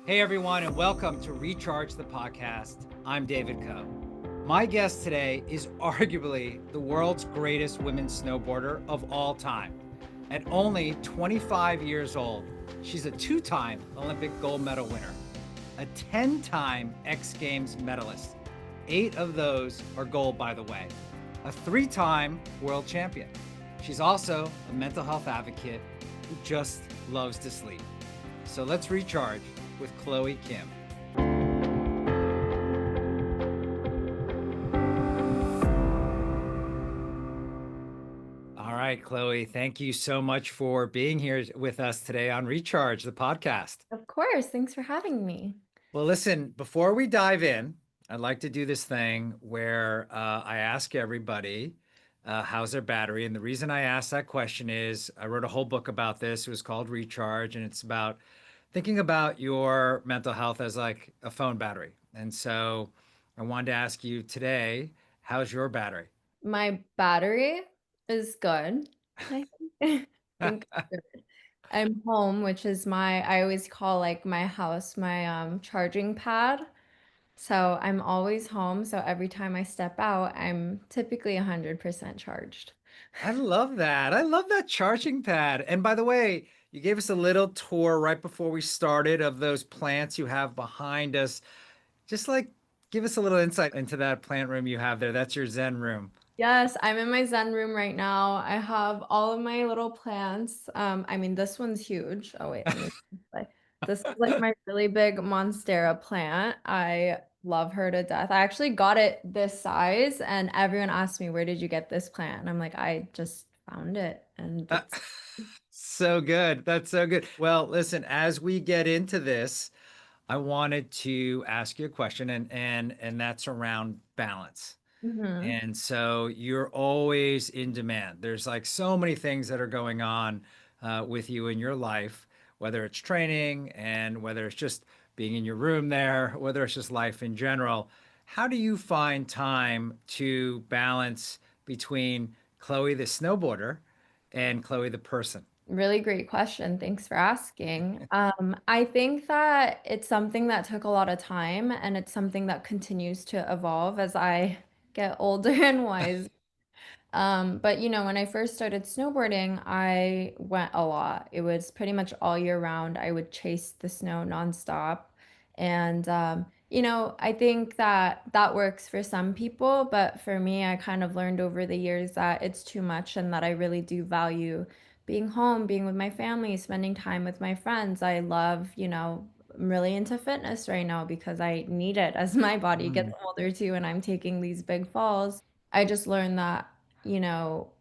Hey, everyone, and welcome to Recharge the Podcast. I'm David Coe. My guest today is arguably the world's greatest women's snowboarder of all time. At only 25 years old, she's a two-time Olympic gold medal winner, a 10-time X Games medalist. 8 of those are gold, by the way, a 3-time world champion. She's also a mental health advocate who just loves to sleep. So let's recharge with Chloe Kim. All right, Chloe, thank you so much for being here with us today on Recharge, the podcast. Of course. Thanks for having me. Well, listen, before we dive in, I'd like to do this thing where I ask everybody how's their battery. And the reason I ask that question is I wrote a whole book about this. It was called Recharge, and it's about thinking about your mental health as like a phone battery. And so I wanted to ask you today, how's your battery? My battery is good. I think I'm home, which is I always call like my house my charging pad. So I'm always home. So every time I step out, I'm typically 100% charged. I love that. I love that charging pad. And by the way, you gave us a little tour right before we started of those plants you have behind us. Just like give us a little insight into that plant room you have there. That's your Zen room. Yes, I'm in my Zen room right now. I have all of my little plants. I mean, this one's huge. Oh wait, let me like this is like my really big Monstera plant. I love her to death. I actually got it this size, and everyone asked me, "Where did you get this plant?" And I'm like, "I just found it, and Uh, it's." so good. That's so good. Well, listen, as we get into this, I wanted to ask you a question and that's around balance. Mhm. And so you're always in demand. There's like so many things that are going on with you in your life, whether it's training and whether it's just being in your room there, whether it's just life in general. How do you find time to balance between Chloe the snowboarder and Chloe the person? Really great question. Thanks for asking. I think that it's something that took a lot of time, and it's something that continues to evolve as I get older and wiser. But when I first started snowboarding, I went a lot. It was pretty much all year round. I would chase the snow nonstop. And I think that that works for some people, but for me, I kind of learned over the years that it's too much and that I really do value being home, being with my family, spending time with my friends. I love, I'm really into fitness right now because I need it as my body gets Mm, older too, and I'm taking these big falls. I just learned that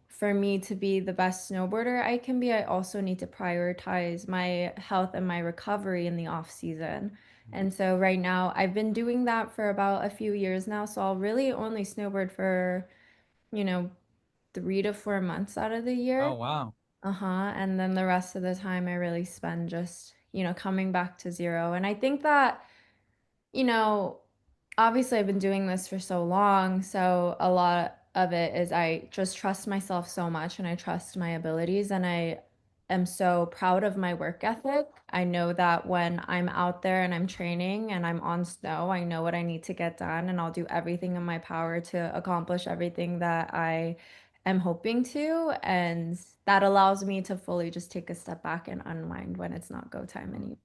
for me to be the best snowboarder I can be, I also need to prioritize my health and my recovery in the off season. And so right now, I've been doing that for about a few years now. So I'll really only snowboard for, you know, 3 to 4 months out of the oh, year. wow. Uh-huh. And then the rest of the time, I really spend just, coming back to zero. And I think that you know, obviously I've been doing this for so long, so a lot of it is I just trust myself so much and I trust my abilities and I am so proud of my work ethic. I know that when I'm out there and I'm training and I'm on snow, I know what I need to get done and I'll do everything in my power to accomplish everything that I am hoping to. And that allows me to fully just take a step back and unwind when it's not go time anymore.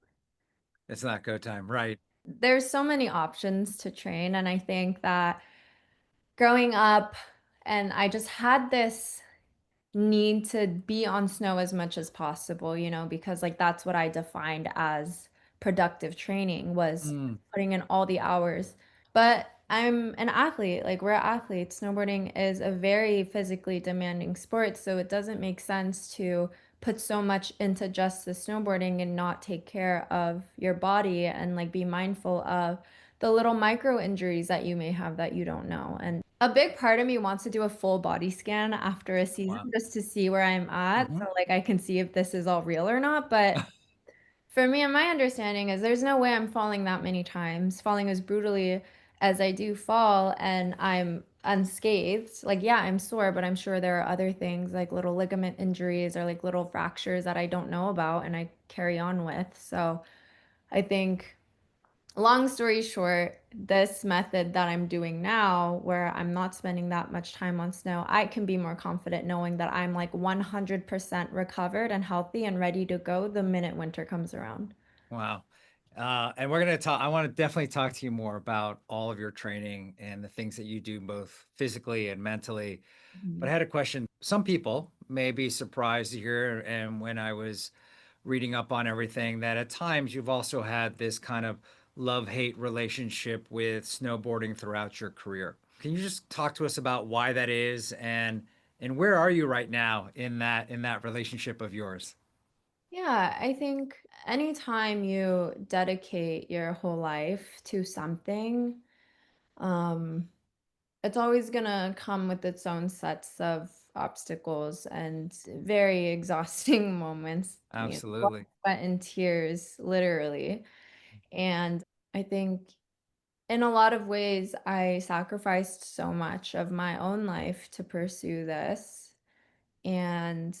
It's not go time, right? There's so many options to train, and I think that growing up, and I just had this need to be on snow as much as possible, because like that's what I defined as productive training was Mm, putting in all the hours. But I'm an athlete, like we're athletes. Snowboarding is a very physically demanding sport, so it doesn't make sense to put so much into just the snowboarding and not take care of your body and like be mindful of the little micro injuries that you may have that you don't know. And a big part of me wants to do a full body scan after a season wow. just to see where I'm at. Mhm. So like I can see if this is all real or not. But for me, and my understanding is there's no way I'm falling that many times, falling as brutally as I do fall, and I'm unscathed. Like, yeah, I'm sore, but I'm sure there are other things like little ligament injuries or like little fractures that I don't know about and I carry on with. So I think. long story short, this method that I'm doing now, where I'm not spending that much time on snow, I can be more confident knowing that I'm like 100% recovered and healthy and ready to go the minute winter comes around. Wow. And we're going to talk, I want to definitely talk to you more about all of your training and the things that you do both physically and mentally. But I Mhm. had a question. Some people may be surprised to hear, and when I was reading up on everything, that at times you've also had this kind of love-hate relationship with snowboarding throughout your career. Can you just talk to us about why that is and where are you right now in that relationship of yours? Yeah, I think anytime you dedicate your whole life to something, um, it's always gonna come with its own sets of obstacles and very exhausting moments, blood, Absolutely. sweat, and tears, literally. And I think in a lot of ways, I sacrificed so much of my own life to pursue this. And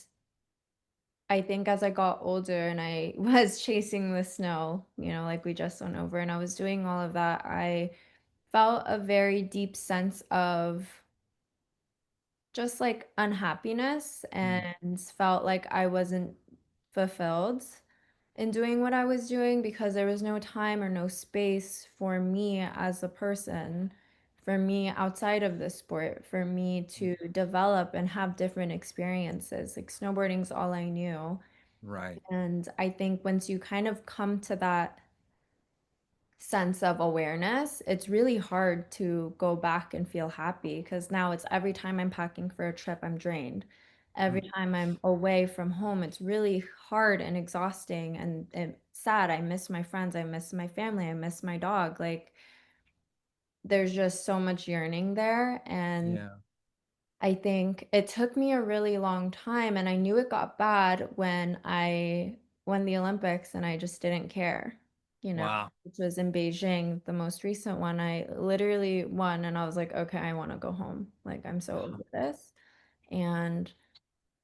I think as I got older and I was chasing the snow, like we just went over, and I was doing all of that, I felt a very deep sense of just like unhappiness Mm, and felt like I wasn't fulfilled in doing what I was doing because there was no time or no space for me as a person, for me outside of the sport, for me mm, to develop and have different experiences. Like snowboarding's all I knew. right. And I think once you kind of come to that sense of awareness, it's really hard to go back and feel happy because now it's every time I'm packing for a trip, I'm drained. Every Mm, time I'm away from home, it's really hard and exhausting and sad. I miss my friends, I miss my family, I miss my dog. Like there's just so much yearning there. And yeah. I think it took me a really long time, and I knew it got bad when I won the Olympics and I just didn't care, Wow. which was in Beijing, the most recent one. I literally won and I was like, okay, I want to go home. Like, I'm so over this. And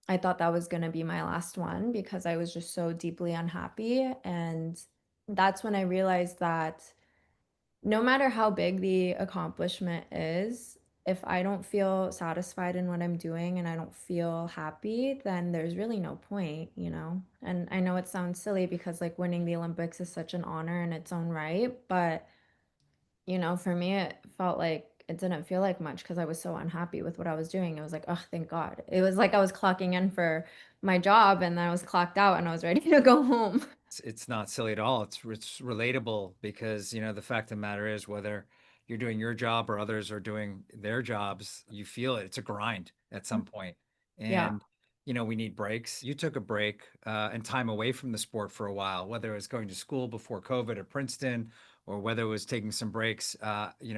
I thought that was going to be my last one because I was just so deeply unhappy. And that's when I realized that no matter how big the accomplishment is, if I don't feel satisfied in what I'm doing and I don't feel happy, then there's really no point. And I know it sounds silly because like winning the Olympics is such an honor in its own right, but for me it felt like it didn't feel like much because I was so unhappy with what I was doing. It was like, oh, thank God. It was like I was clocking in for my job and then I was clocked out and I was ready to go home. It's not silly at all. It's relatable because, the fact of the matter is whether you're doing your job or others are doing their jobs, you feel it. It's a grind at some point. Yeah. And, we need breaks. You took a break and time away from the sport for a while, whether it was going to school before COVID at Princeton or whether it was taking some breaks,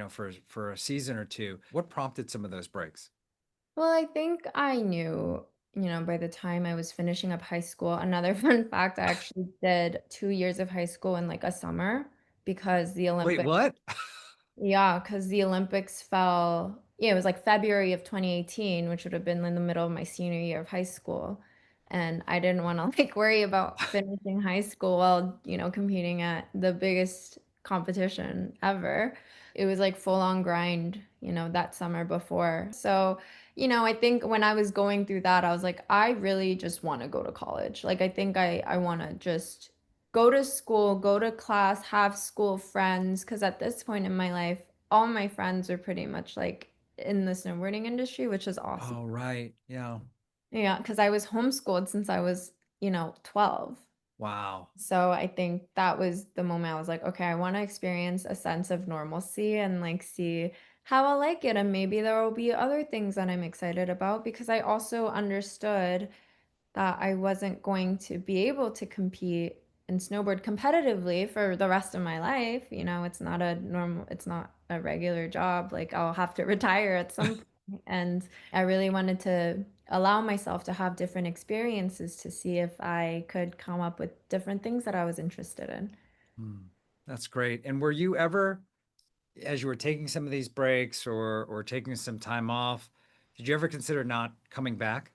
for a season or two. What prompted some of those breaks? Well, I think I knew, by the time I was finishing up high school. Another fun fact, I actually did 2 years of high school in like a summer because the Wait, Olympics, what? yeah, because the Olympics fell, yeah, it was like February of 2018, which would have been in the middle of my senior year of high school. And I didn't want to like worry about finishing high school while, competing at the biggest competition ever. It was like full on grind, that summer before. So, I think when I was going through that, I was like, I really just want to go to college. Like, I think I want to just go to school, go to class, have school friends. Because at this point in my life, all my friends are pretty much like in the snowboarding industry, which is awesome. Oh, right. Yeah. Yeah, because I was homeschooled since I was, 12. Wow. So I think that was the moment I was like, okay, I want to experience a sense of normalcy and like see how I like it. And maybe there will be other things that I'm excited about because I also understood that I wasn't going to be able to compete and snowboard competitively for the rest of my life. It's not a regular job. Like I'll have to retire at some point. And I really wanted to allow myself to have different experiences to see if I could come up with different things that I was interested in. Hmm. That's great. And were you ever, as you were taking some of these breaks or taking some time off, did you ever consider not coming back?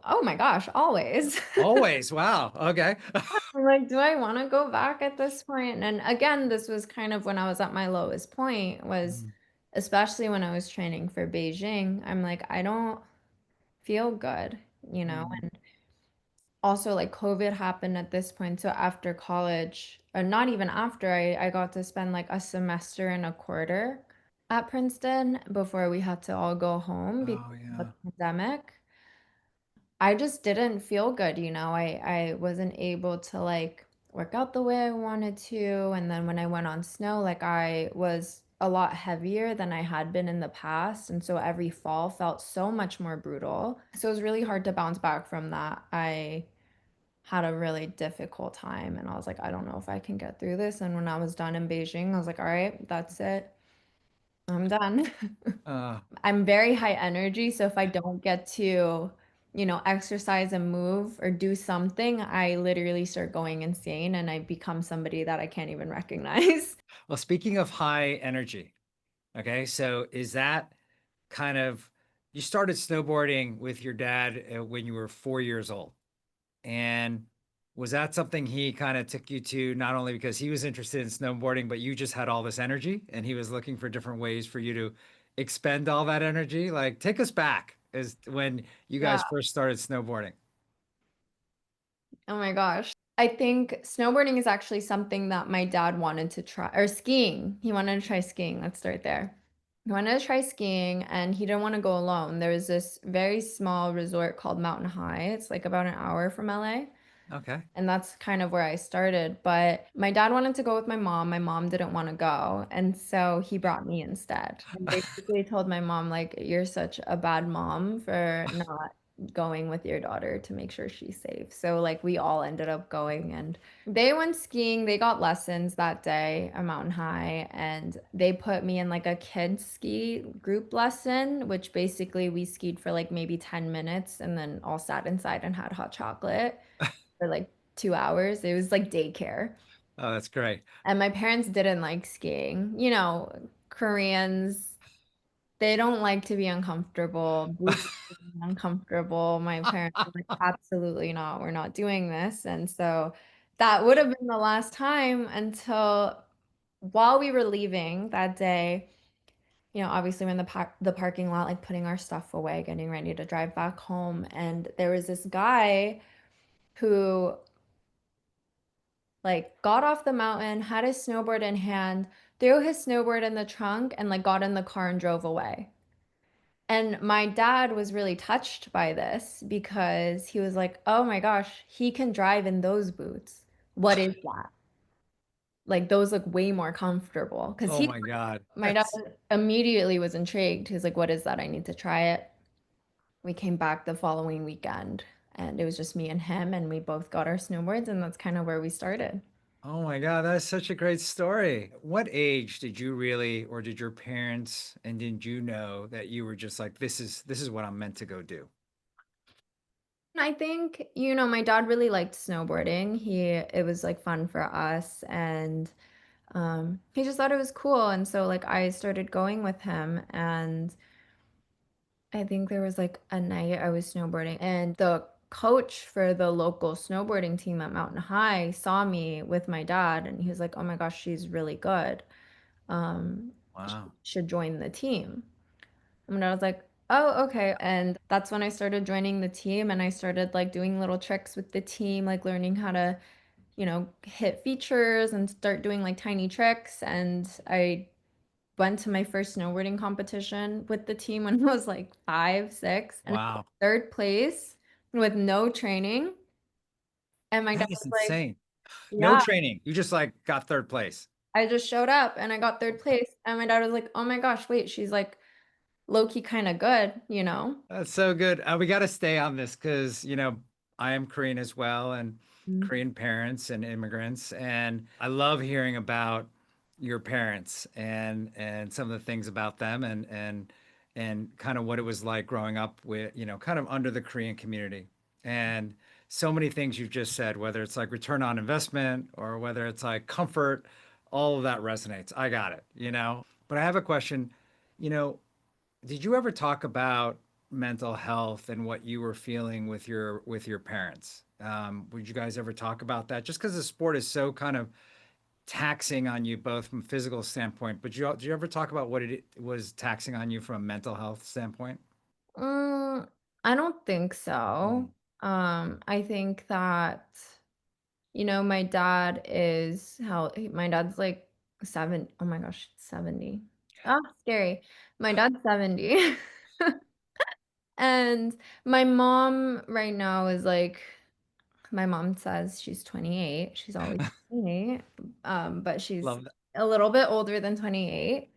Oh my gosh, always. Always. Wow. Okay. I'm like, do I want to go back at this point? And again, this was kind of when I was at my lowest point, was Mm. especially when I was training for Beijing. I'm like, I don't feel good, you know? Mm. And also like COVID happened at this point. So after college, or not even after, I got to spend like a semester and a quarter at Princeton before we had to all go home because Oh of yeah. the pandemic. I just didn't feel good, you know. I wasn't able to like work out the way I wanted to. And then when I went on snow, like I was a lot heavier than I had been in the past. And so every fall felt so much more brutal. So it was really hard to bounce back from that. I had a really difficult time and I was like, I don't know if I can get through this. And when I was done in Beijing, I was like, all right, that's it. I'm done. Uh, I'm very high energy, so if I don't get to, exercise and move or do something, I literally start going insane and I become somebody that I can't even recognize. well, speaking of high energy, okay, so is that kind of you started snowboarding with your dad when you were 4 years old? And was that something he kind of took you to, not only because he was interested in snowboarding, but you just had all this energy and he was looking for different ways for you to expend all that energy? Like, take us back as when you Yeah. guys first started snowboarding. Oh my gosh. I think snowboarding is actually something that my dad wanted to try, or skiing. He wanted to try skiing. Let's start there. He wanted to try skiing and he didn't want to go alone. There was this very small resort called Mountain High. It's like about an hour from LA. Okay. And that's kind of where I started. But my dad wanted to go with my mom. My mom didn't want to go. And so he brought me instead. And basically told my mom, like, you're such a bad mom for not going with your daughter to make sure she's safe. So, like, we all ended up going and they went skiing. They got lessons that day at Mountain High. And they put me in like a kids ski group lesson, which basically we skied for like maybe 10 minutes and then all sat inside and had hot chocolate for like 2 hours. It was like daycare. Oh, that's great. And my parents didn't like skiing. You know, Koreans, they don't like to be uncomfortable. Boots are uncomfortable. My parents were like, absolutely not. We're not doing this. And so that would have been the last time until while we were leaving that day. Obviously we're in the parking lot, like putting our stuff away, getting ready to drive back home. And there was this guy who like got off the mountain, had his snowboard in hand, threw his snowboard in the trunk, and like got in the car and drove away. And my dad was really touched by this because he was like, oh my gosh, he can drive in those boots. What is that? Like those look way more comfortable. Because Oh my God. my dad That's immediately was intrigued. He was like, what is that? I need to try it. We came back the following weekend and it was just me and him, and we both got our snowboards, and that's kind of where we started. oh my God, that's such a great story. What age did you really, or did your parents, and did you know that you were just like, this is what I'm meant to go do? I think, my dad really liked snowboarding. It was like fun for us and he just thought it was cool. And so like I started going with him and I think there was like a night I was snowboarding and the coach for the local snowboarding team at Mountain High saw me with my dad and he was like, "Oh my gosh, she's really good. She Wow. should join the team." And I was like, oh, okay. And that's when I started joining the team and I started like doing little tricks with the team, like learning how to, hit features and start doing like tiny tricks. And I went to my first snowboarding competition with the team when I was like 5, 6, and I got Wow. third place with no training. And my dad That is was like, insane. No yeah, training. You just like got third place. I just showed up and I got third place. And my dad was like, oh my gosh, wait, she's like low key kind of good, you know? That's so good. We got to stay on this because, I am Korean as well, and Korean parents and immigrants. And I love hearing about your parents and some of the things about them and kind of what it was like growing up with, kind of under the Korean community. And so many things you've just said, whether it's like return on investment or whether it's like comfort, all of that resonates. I got it. But I have a question, you know, did you ever talk about mental health and what you were feeling with your parents? Would you guys ever talk about that? Just because the sport is so kind of taxing on you both from a physical standpoint, but do you ever talk about what it was taxing on you from a mental health standpoint? Mm, I don't think Mm. so. I think that, my dad is my dad's like oh my gosh, 70. Ah, scary. My dad's 70. And my mom right now is like, my mom says she's 28. She's always 28. But she's Love that. a little bit older than 28.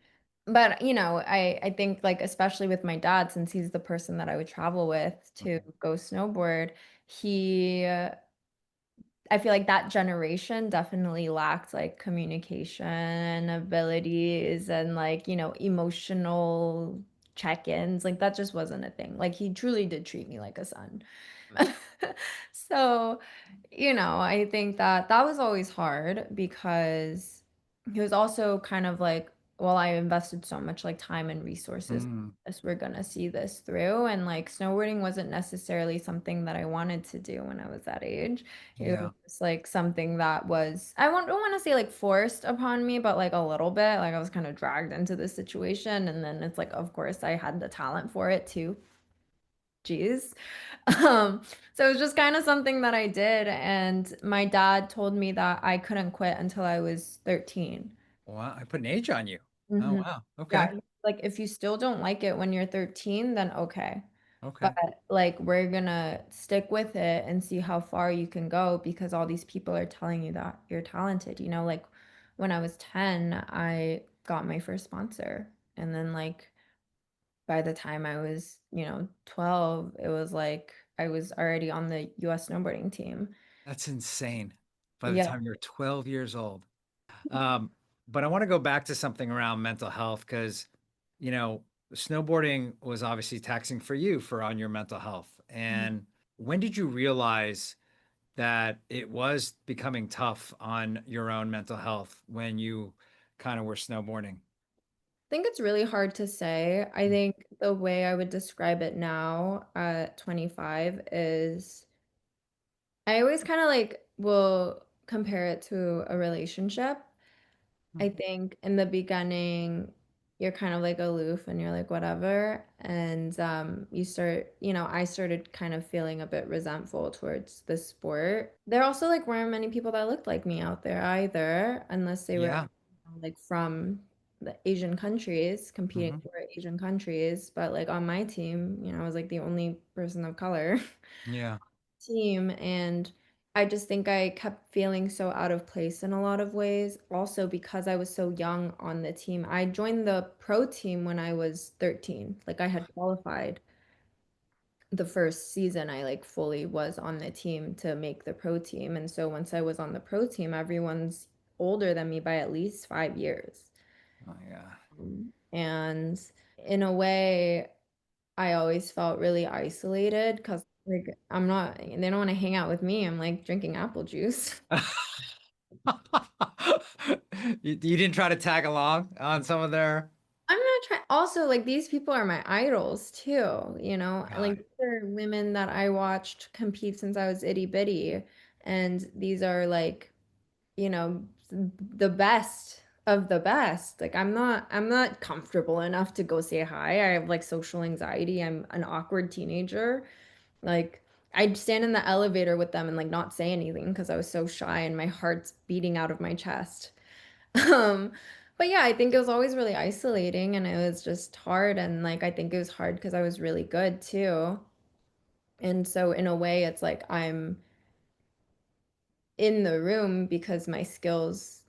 But, I think like especially with my dad, since he's the person that I would travel with to go snowboard, he I feel like that generation definitely lacked like communication abilities and like, emotional check-ins. Like that just wasn't a thing. Like he truly did treat me like a son. So, I think that that was always hard because he was also kind of like, well, I invested so much like time and resources. Mm, As we're gonna see this through. And like snowboarding wasn't necessarily something that I wanted to do when I was that age. It was yeah, just like something that was, don't want to say like forced upon me, but like a little bit. Like I was kind of dragged into this situation. And then it's like, of course, I had the talent for it too. Jeez. Um, so it was just kind of something that I did. And my dad told me that I couldn't quit until I was 13. well, I put an age on you. Oh Mhm. wow. Okay. Yeah, like if you still don't like it when you're 13, then okay. But Okay. like we're gonna stick with it and see how far you can go because all these people are telling you that you're talented. Like when I was 10, I got my first sponsor. And then like by the time I was, 12, it was like I was already on the US snowboarding team. That's insane. By the Yeah. time you're 12 years old. Um, but I want to go back to something around mental health because, you know, snowboarding was obviously taxing for you for on your mental health. And when did you realize that it was becoming tough on your own mental health when you kind of were snowboarding? Think it's really hard to say. I Mm. think the way I would describe it now at 25 is I always kind of like will compare it to a relationship. I think in the beginning, you're kind of like aloof and you're like, whatever. And I started kind of feeling a bit resentful towards the sport. There also like weren't many people that looked like me out there either, unless they were Yeah. like from the Asian countries, competing Hmm. for Asian countries. But like on my team, I was like the only person of color Yeah. team. And I just think I kept feeling so out of place in a lot of ways. Also, because I was so young on the team, I joined the pro team when I was 13. Like, I had qualified the first season, I like fully was on the team to make the pro team. And so once I was on the pro team, everyone's older than me by at least 5 years. Oh, yeah. And in a way, I always felt really isolated because like they don't want to hang out with me. I'm like drinking apple juice. You didn't try to tag along on some of their. I'm not trying. Also, like these people are my idols too, Got like it. they're women that I watched compete since I was itty bitty. And these are like, the best of the best. Like I'm not comfortable enough to go say hi. I have like social anxiety. I'm an awkward teenager. Like I'd stand in the elevator with them and like not say anything because I was so shy and my heart's beating out of my chest. Um, but yeah, I think it was always really isolating and it was just hard. And like I think it was hard because I was really good too. And so in a way, it's like I'm in the room because my skills,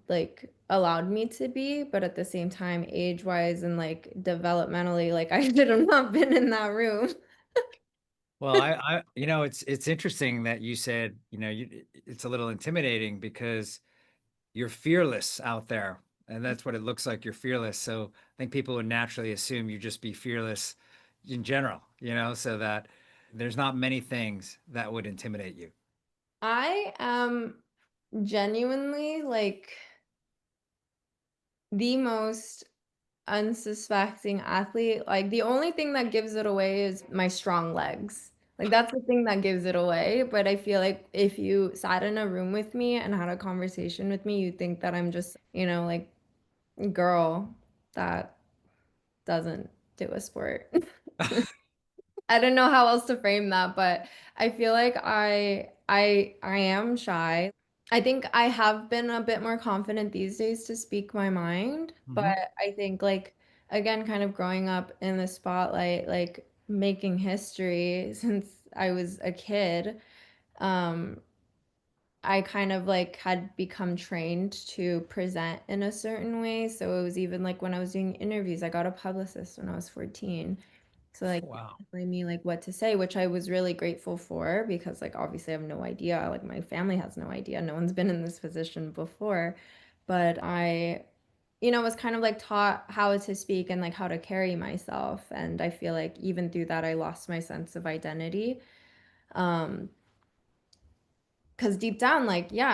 like allowed me to be, but at the same time, age-wise and like developmentally, like I should have not been in that room. Well, it's interesting that you said, it's a little intimidating because you're fearless out there, and that's what it looks like. You're fearless. So I think people would naturally assume you just be fearless in general, so that there's not many things that would intimidate you. I am genuinely like the most unsuspecting athlete. Like the only thing that gives it away is my strong legs. Like that's the thing that gives it away. But I feel like if you sat in a room with me and had a conversation with me, you'd think that I'm just, like a girl that doesn't do a sport. I don't know how else to frame that, but I feel like I am shy. I think I have been a bit more confident these days to speak my mind, but Hmm. I think like again kind of growing up in the spotlight, like making history since I was a kid, um I kind of like had become trained to present in a certain way. So it was even like when I was doing interviews, I got a publicist when I was 14. So like Wow. telling me like what to say, which I was really grateful for because like obviously I have no idea. Like my family has no idea. No one's been in this position before. But I, was kind of like taught how to speak and like how to carry myself. And I feel like even through that I lost my sense of identity. Um, because deep down, like, yeah,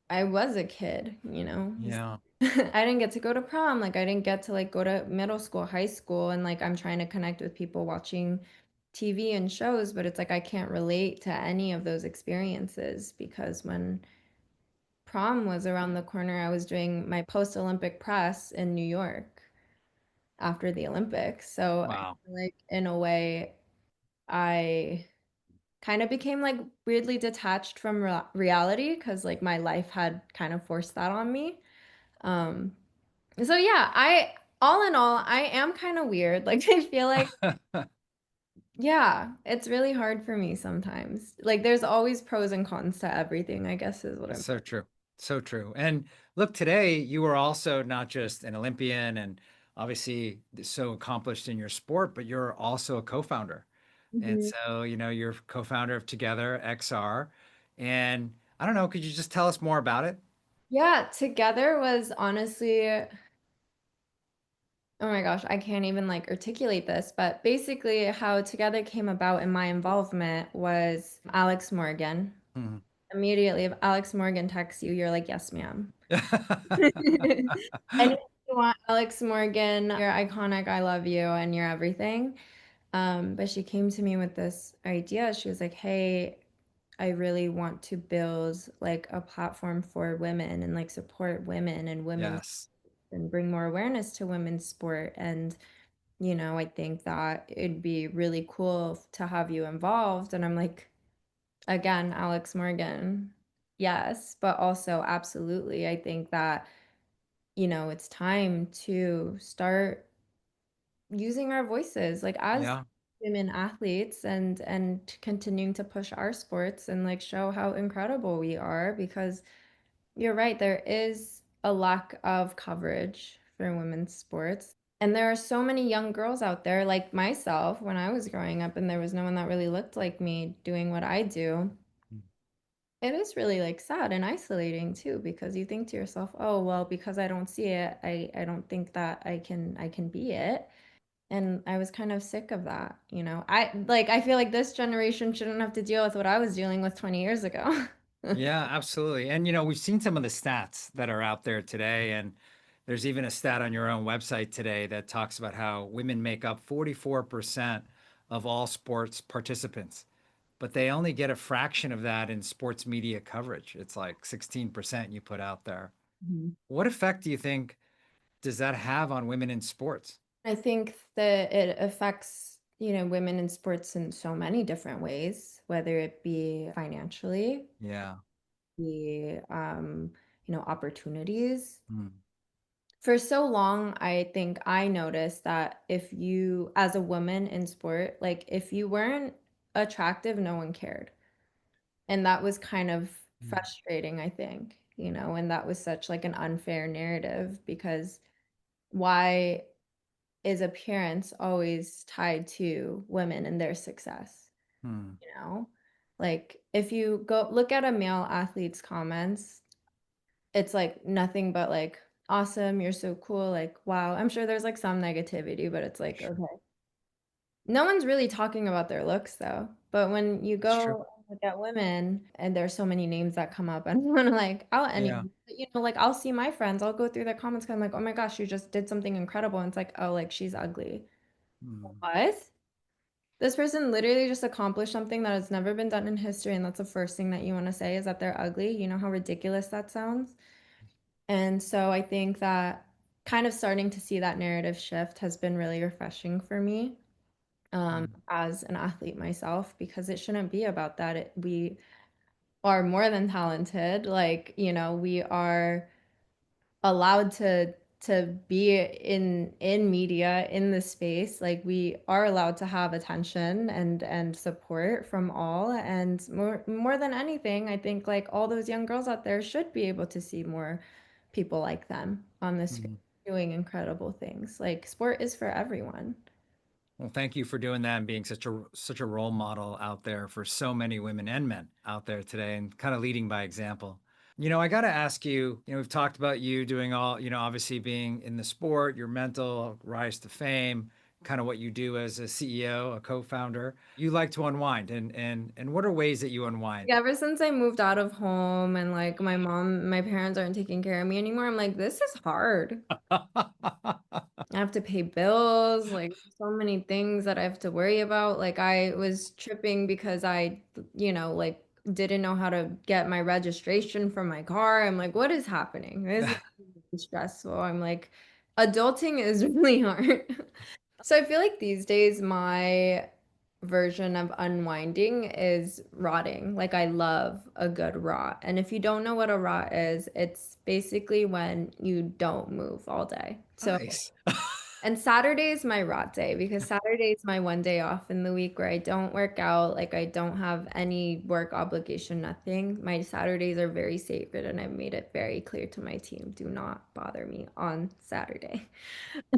I was a kid, Yeah. I didn't get to go to prom. Like I didn't get to like go to middle school, high school, and like I'm trying to connect with people watching TV and shows, but it's like I can't relate to any of those experiences because when prom was around the corner, I was doing my post-Olympic press in New York after the Olympics. So I Wow. feel like in a way I kind of became like weirdly detached from reality because like my life had kind of forced that on me. Um, so yeah, all in all, I am kind of weird. Like I feel like, yeah, it's really hard for me sometimes. Like there's always pros and cons to everything, I guess is what I'm So trying. true. So true. And look, today you are also not just an Olympian and obviously so accomplished in your sport, but you're also a co-founder. And Mhm. so, you're co-founder of Together XR. And I don't know, could you just tell us more about it? Yeah, Together was honestly, oh my gosh, I can't even like articulate this, but basically how Together came about in my involvement was Alex Morgan. Hmm. Immediately, if Alex Morgan texts you, you're like, yes, ma'am. And if you want Alex Morgan, you're iconic, I love you, and you're everything. But she came to me with this idea. She was like, hey, I really want to build like a platform for women and like support women and women's Yes. and bring more awareness to women's sport. And, I think that it'd be really cool to have you involved. And I'm like, again, Alex Morgan, yes, but also absolutely. I think that, it's time to start using our voices like as Yeah. women athletes and continuing to push our sports and like show how incredible we are because you're right, there is a lack of coverage for women's sports. And there are so many young girls out there like myself when I was growing up and there was no one that really looked like me doing what I do. It is really like sad and isolating too because you think to yourself, "Oh, well, because I don't see it, I don't think that I can be it." And I was kind of sick of that. I feel like this generation shouldn't have to deal with what I was dealing with 20 years ago. Yeah, absolutely. And we've seen some of the stats that are out there today, and there's even a stat on your own website today that talks about how women make up 44% of all sports participants, but they only get a fraction of that in sports media coverage. It's like 16% you put out there. Mhm. What effect do you think does that have on women in sports? I think that it affects, women in sports in so many different ways, whether it be financially, Yeah. the opportunities. Mm, For so long, I think I noticed that if you, as a woman in sport, like if you weren't attractive, no one cared. And that was kind of mm, frustrating, I think, and that was such like an unfair narrative because why is appearance always tied to women and their success, mm. you know? Like if you go look at a male athlete's comments, it's like nothing but like awesome, you're so cool, like wow. I'm sure there's like some negativity, but it's like Sure. okay. No one's really talking about their looks though. But when you It's true. go and look at women and there's so many names that come up, I don't want to like out Yeah. anyone. But, like I'll see my friends, I'll go through their comments 'cause I'm like, oh my gosh, you just did something incredible. And it's like, oh, like she's ugly. Mm. What? This person literally just accomplished something that has never been done in history, and that's the first thing that you want to say is that they're ugly. You know how ridiculous that sounds? And so I think that kind of starting to see that narrative shift has been really refreshing for me as an athlete myself, because it shouldn't be about that. We are more than talented. Like, we are allowed to be in media in the space. Like, we are allowed to have attention and support from all, and more than anything, I think like all those young girls out there should be able to see more people like them on this screen Mhm. doing incredible things. Like, sport is for everyone. Well, thank you for doing that and being such a role model out there for so many women and men out there today and kind of leading by example. I got to ask you, we've talked about you doing all, obviously being in the sport, your mental rise to fame, kind of what you do as a CEO, a co-founder. You like to unwind and what are ways that you unwind? Yeah, ever since I moved out of home and like my parents aren't taking care of me anymore, I'm like, this is hard. I have to pay bills, like so many things that I have to worry about. Like, I was tripping because like didn't know how to get my registration for my car. I'm like, what is happening? This is really stressful. I'm like, adulting is really hard. So I feel like these days my version of unwinding is rotting. Like, I love a good rot. And if you don't know what a rot is, it's basically when you don't move all day. So Nice. and Saturday is my rot day, because Saturday is my one day off in the week where I don't work out. Like, I don't have any work obligation, nothing. My Saturdays are very sacred, and I've made it very clear to my team, do not bother me on Saturday.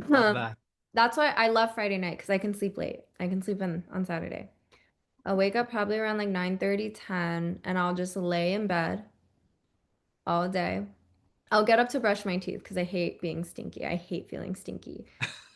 Love Um, that. that's why I love Friday night, because I can sleep late. I can sleep in on Saturday. I'll wake up probably around like 9:30, 10, and I'll just lay in bed all day. I'll get up to brush my teeth because I hate being stinky. I hate feeling stinky.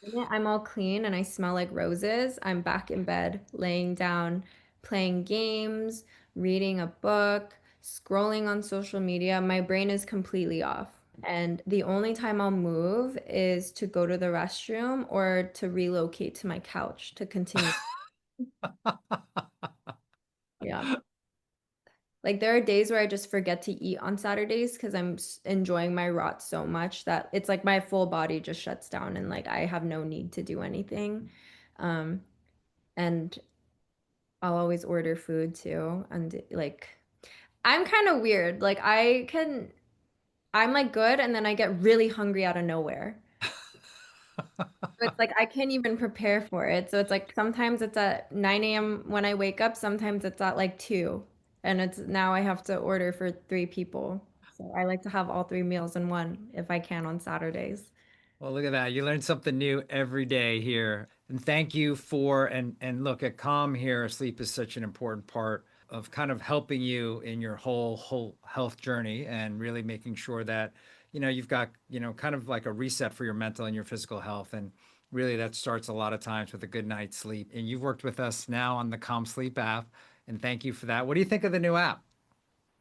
Yeah, I'm all clean and I smell like roses. I'm back in bed, laying down, playing games, reading a book, scrolling on social media. My brain is completely off. And the only time I'll move is to go to the restroom or to relocate to my couch to continue. Yeah. Like, there are days where I just forget to eat on Saturdays because I'm enjoying my rot so much that it's like my full body just shuts down and like I have no need to do anything. Um, and I'll always order food too. And like, I'm kind of weird. Like, I'm like good, and then I get really hungry out of nowhere. So it's like I can't even prepare for it. So it's like sometimes it's at 9 a.m. when I wake up, sometimes it's at like 2. And it's now I have to order for 3 people. So I like to have all 3 meals in one if I can on Saturdays. Well, look at that. You learn something new every day here. And thank you for and look at Calm here. Sleep is such an important part of kind of helping you in your whole health journey and really making sure that, you've got, kind of like a reset for your mental and your physical health. And really that starts a lot of times with a good night's sleep. And you've worked with us now on the Calm Sleep app. And thank you for that. What do you think of the new app?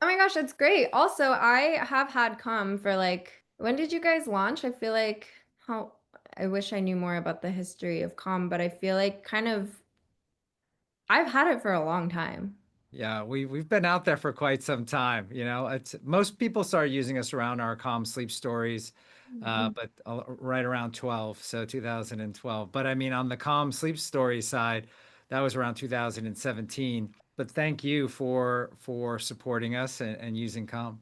Oh my gosh, it's great. Also, I have had Calm for like, when did you guys launch? I feel like how I wish I knew more about the history of Calm, but I feel like kind of I've had it for a long time. Yeah, we've been out there for quite some time. It's most people started using us around our Calm Sleep Stories, but right around 12, so 2012. But I mean, on the Calm Sleep Story side, that was around 2017. But thank you for supporting us and using Calm.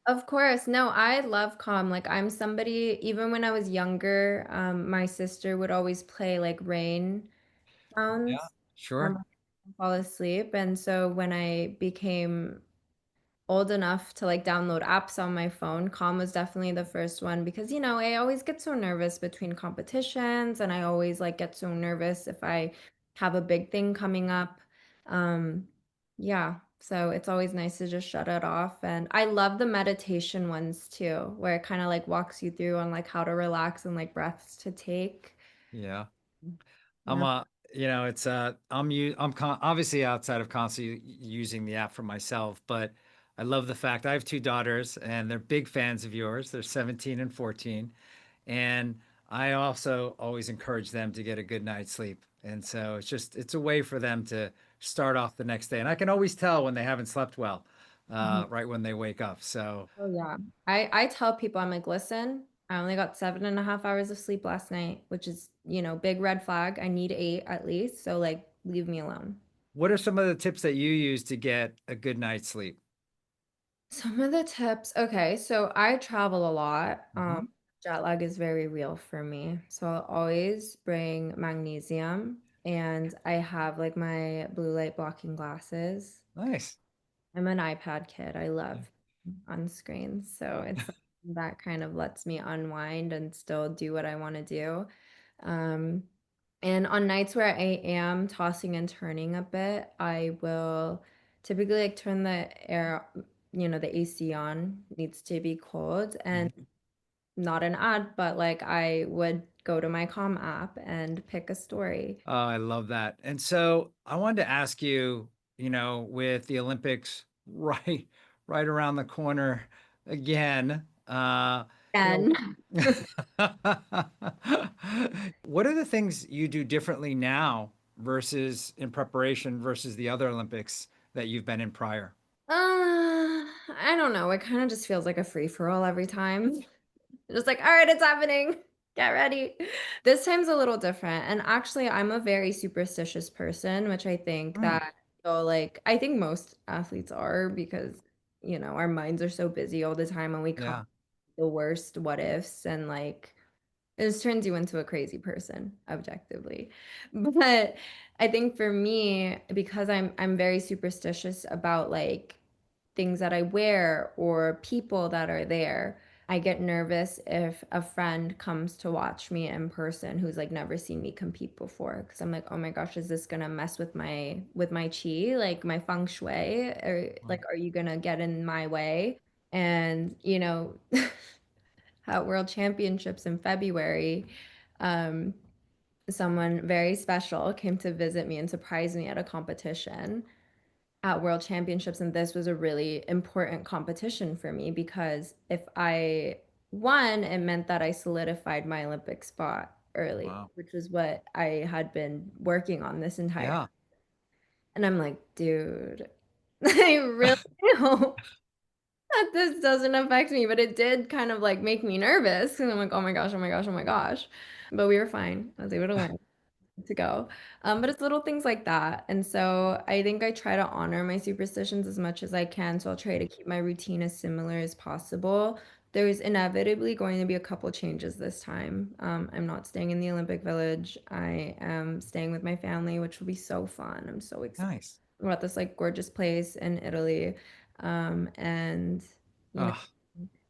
Of course. No, I love Calm. Like, I'm somebody, even when I was younger, my sister would always play like rain Yeah, sounds sure. when I fall asleep. And so when I became old enough to like download apps on my phone, Calm was definitely the first one, because I always get so nervous between competitions, and I always like get so nervous if I have a big thing coming up. Um, yeah, so it's always nice to just shut it off. And I love the meditation ones too, where it kind of like walks you through on like how to relax and like breaths to take. Yeah. I'm Yeah. it's obviously outside of constantly using the app for myself, but I love the fact I have two daughters and they're big fans of yours. They're 17 and 14. And I also always encourage them to get a good night's sleep. And so it's a way for them to start off the next day. And I can always tell when they haven't slept well, Mhm. right when they wake up. So Oh yeah. I tell people, I'm like, listen, I only got 7.5 hours of sleep last night, which is, big red flag. I need 8 at least. So like leave me alone. what are some of the tips that you use to get a good night's sleep? Some of the tips. Okay, so I travel a lot. Hmm. Jet lag is very real for me. So I'll always bring magnesium and I have like my blue light blocking glasses. Nice. I'm an iPad kid. I love on screens. So it's that kind of lets me unwind and still do what I want to do. Um, and on nights where I am tossing and turning a bit, I will typically like turn the air, the AC on, needs to be cold and Mhm. not an ad, but like I would go to my com app and pick a story. Oh, I love that. And so I wanted to ask you, with the Olympics right around the corner again, And what are the things you do differently now versus in preparation versus the other Olympics that you've been in prior? I don't know. It kind of just feels like a free for all every time. Just like, all right, it's happening. Get ready. This time's a little different. And actually, I'm a very superstitious person, which I think Mm, that, so like, I think most athletes are because, our minds are so busy all the time and we come up yeah. with the worst what ifs and like, it just turns you into a crazy person, objectively. But I think for me, because I'm very superstitious about like things that I wear or people that are there, I get nervous if a friend comes to watch me in person who's like never seen me compete before. Because I'm like, oh my gosh, is this gonna mess with my chi, like my feng shui, or like, are you gonna get in my way? And at World Championships in February, um, someone very special came to visit me and surprise me at a competition at World Championships. And this was a really important competition for me because if I won, it meant that I solidified my Olympic spot early, Wow. which was what I had been working on this entire time. Yeah. And I'm like, dude, I really hope that this doesn't affect me, but it did kind of like make me nervous. And I'm like, oh my gosh, oh my gosh, oh my gosh. But we were fine. I was able to win to go. But it's little things like that. And so I think I try to honor my superstitions as much as I can. So I'll try to keep my routine as similar as possible. There's inevitably going to be a couple changes this time. I'm not staying in the Olympic Village. I am staying with my family, which will be so fun. I'm so excited. Nice. We're at this like gorgeous place in Italy. And you know, Oh,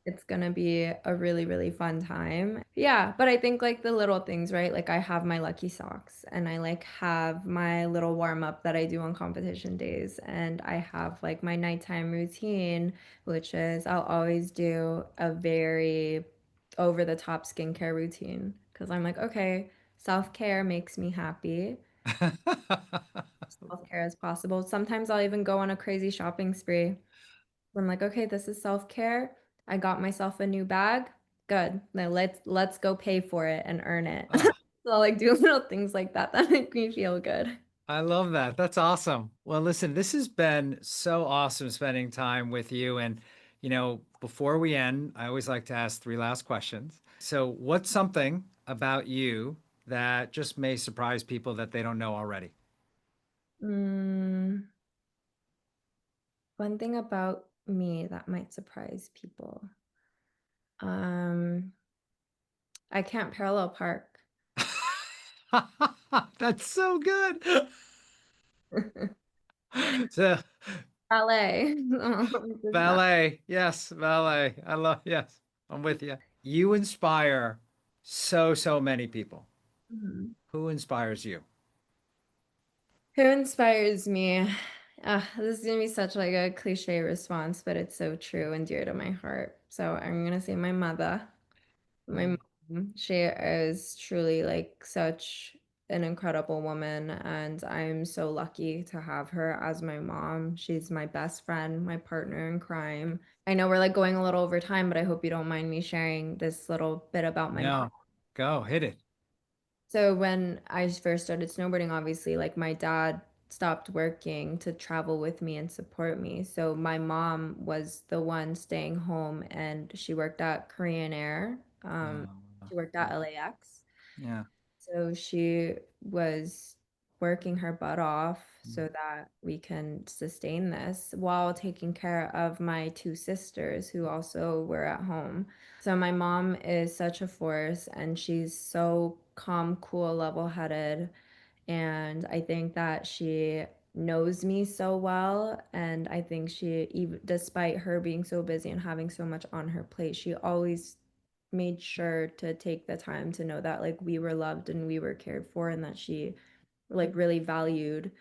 it's gonna be a really, really fun time. Yeah, but I think like the little things, right? Like I have my lucky socks and I like have my little warm up that I do on competition days. And I have like my nighttime routine, which is I'll always do a very over the top skincare routine because I'm like, okay, self-care makes me happy. Self-care as possible. Sometimes I'll even go on a crazy shopping spree. I'm like, okay, this is self-care. I got myself a new bag. Good. Now let's go pay for it and earn it. oh, So I'll like do little things like that that make me feel good. I love that. That's awesome. Well, listen, this has been so awesome spending time with you. And, before we end, I always like to ask three last questions. So, what's something about you that just may surprise people that they don't know already? Mm, one thing about me that might surprise people. Um, I can't parallel park. That's so good. So, Ballet. Just that. ballet. Yes, ballet. yes, I'm with you. You inspire so many people. Mhm. Who inspires you? Who inspires me? This is gonna be such like a cliche response, but it's so true and dear to my heart. So I'm gonna say my mother. My Mm, mom, she is truly like such an incredible woman, and I'm so lucky to have her as my mom. She's my best friend, my partner in crime. I know we're like going a little over time, but I hope you don't mind me sharing this little bit about my mom. no, Go hit it. So when I first started snowboarding, obviously, like my dad stopped working to travel with me and support me. So my mom was the one staying home and she worked at Korean Air. She worked at LAX. Yeah. So she was working her butt off Mm. so that we can sustain this while taking care of my two sisters who also were at home. So my mom is such a force and she's so calm, cool, level-headed. And I think that she knows me so well. And I think she, even despite her being so busy and having so much on her plate, she always made sure to take the time to know that like we were loved and we were cared for and that she like really valued,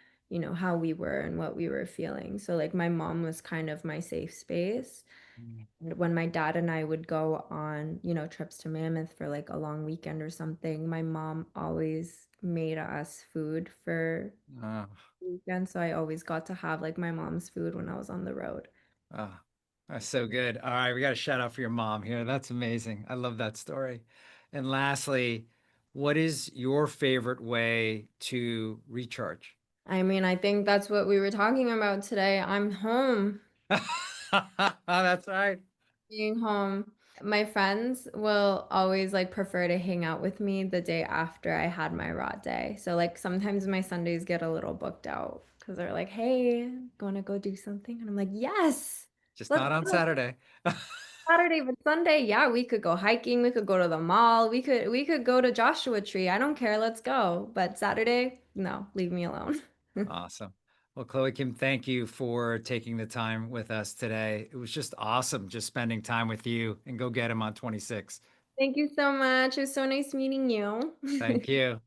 how we were and what we were feeling. So like my mom was kind of my safe space. Mm. And when my dad and I would go on, trips to Mammoth for like a long weekend or something, my mom always made us food for Oh, the weekend. So I always got to have like my mom's food when I was on the road. oh, that's so good. All right, we got a shout out for your mom here. That's amazing. I love that story. And lastly, what is your favorite way to recharge? I mean, I think that's what we were talking about today. I'm home. That's right. Being home. My friends will always like prefer to hang out with me the day after I had my raw day. So like sometimes my Sundays get a little booked out because they're like, "Hey, gonna go do something?" And I'm like, "Yes, Just let's not on go." Saturday. Saturday, but Sunday, yeah, we could go hiking, we could go to the mall, we could go to Joshua Tree. I don't care, let's go. But Saturday, no, leave me alone. Awesome. Well, Chloe Kim, thank you for taking the time with us today. It was just awesome just spending time with you and go get him on 26. Thank you so much. It was so nice meeting you. Thank you.